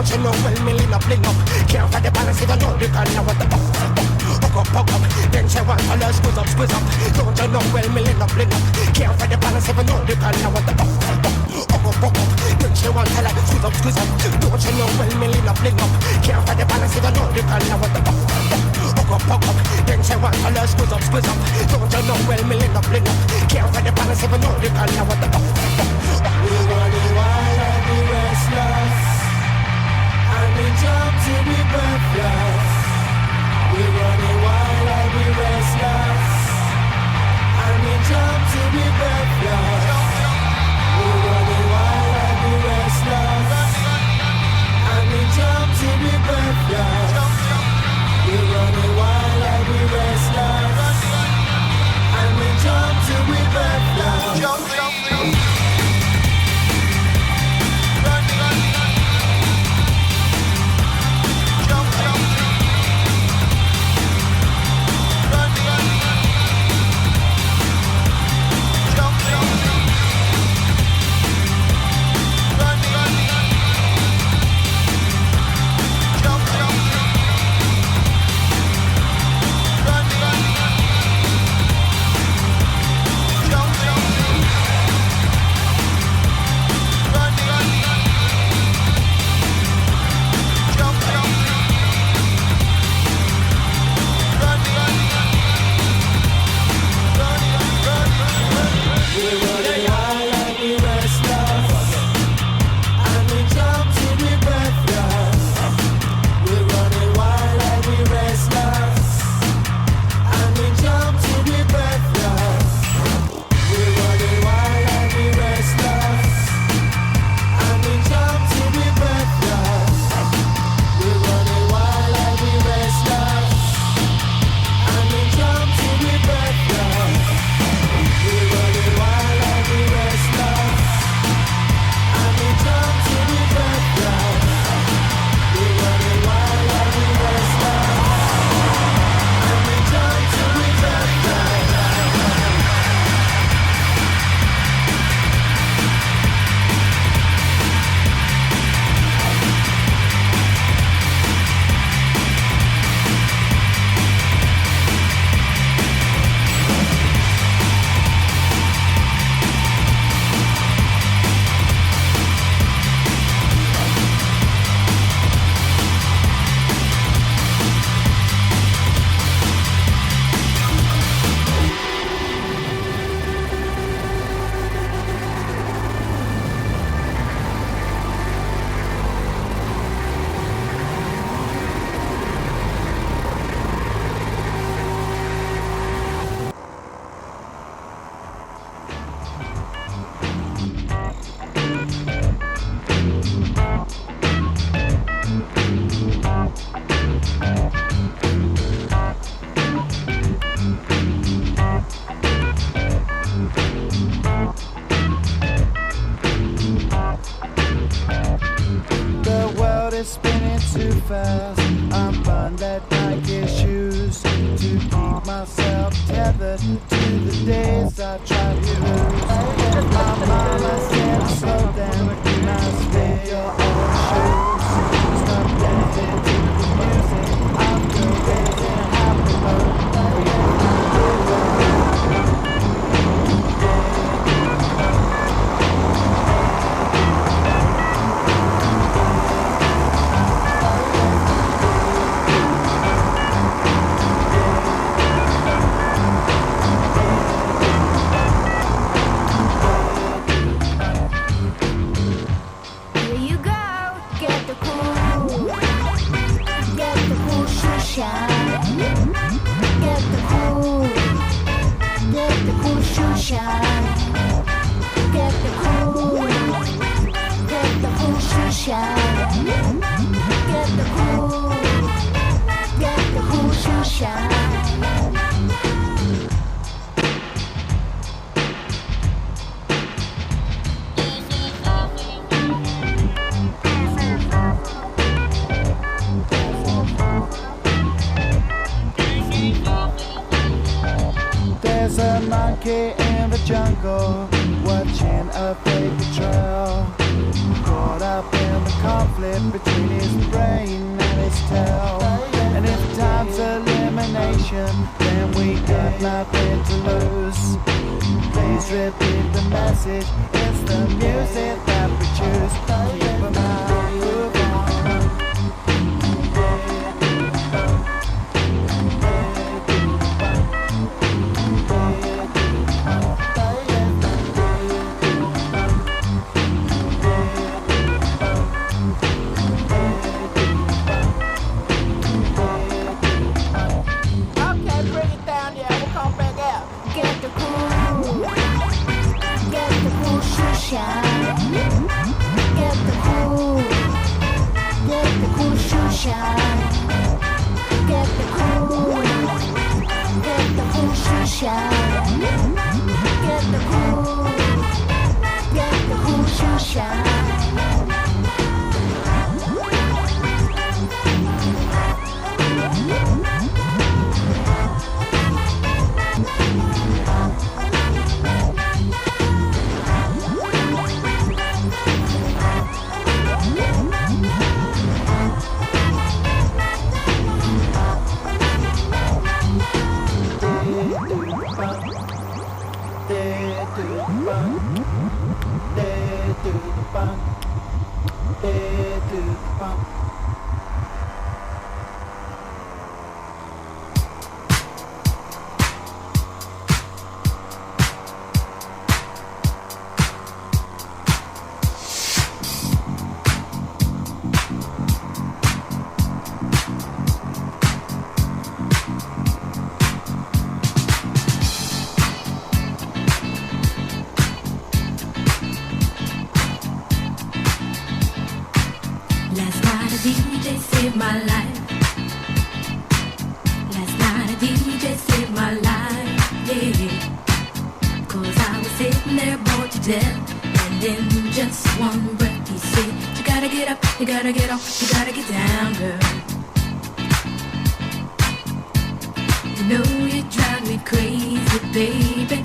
Don't you know well me lean up, can't find the balance if I know the kind of what the fuck up, then she want to learn squeeze up, don't you know well me lean up, can't find the balance if I know the kind of what the fuck up, then she want to learn squeeze up, don't you know well me lean up, can't find the balance if I know the kind of what the fuck up, then she want to learn squeeze up, don't you know well me lean up, can't find the balance if I know the kind of what the we running wild and we restless, and we jump till we breathless. We running wild and we restless, and we jump till we breathless. We running wild and we restless, and we jump till we breathless. We running wild and we restless, and we jump till we breathless. fast. I'm buying that Nike shoes to keep myself tethered to the days I tried to lose. My mama said slow down, you must wear your own shoes. Stop dancing to the music. I'm still dancing happy mode. There's a monkey in the jungle, watching a baby trail, caught up in the conflict between his his brain and his tail. And if time's elimination, then we got nothing to lose. Please repeat the message. It's the music that we choose. Keep 'em out, move on. Okay, bring it down there. We'll come back out. Get the cool shoe shine. Get the cool shoe shine. Get the cool shoe shine. Get the cool shoe shine. Last night a DJ saved my life. Last night a DJ saved my life, yeah. 'Cause I was sitting there bored to death, and in just one breath he said, you gotta get up, you gotta get off, you gotta get down, girl. You know you drive me crazy, baby.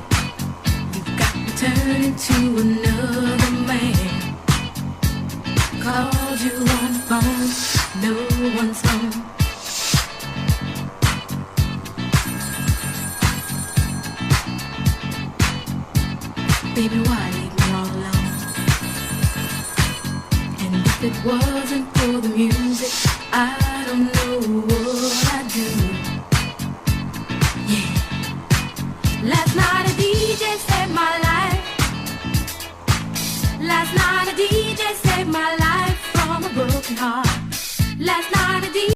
You've got me turning to another man. Called you on the phone, no one's home. Baby, why leave me all alone? And if it wasn't for the music, I don't know what I'd do. Yeah. Last night a DJ saved my life. Last night a DJ saved my life from a broken heart. Last night a DJ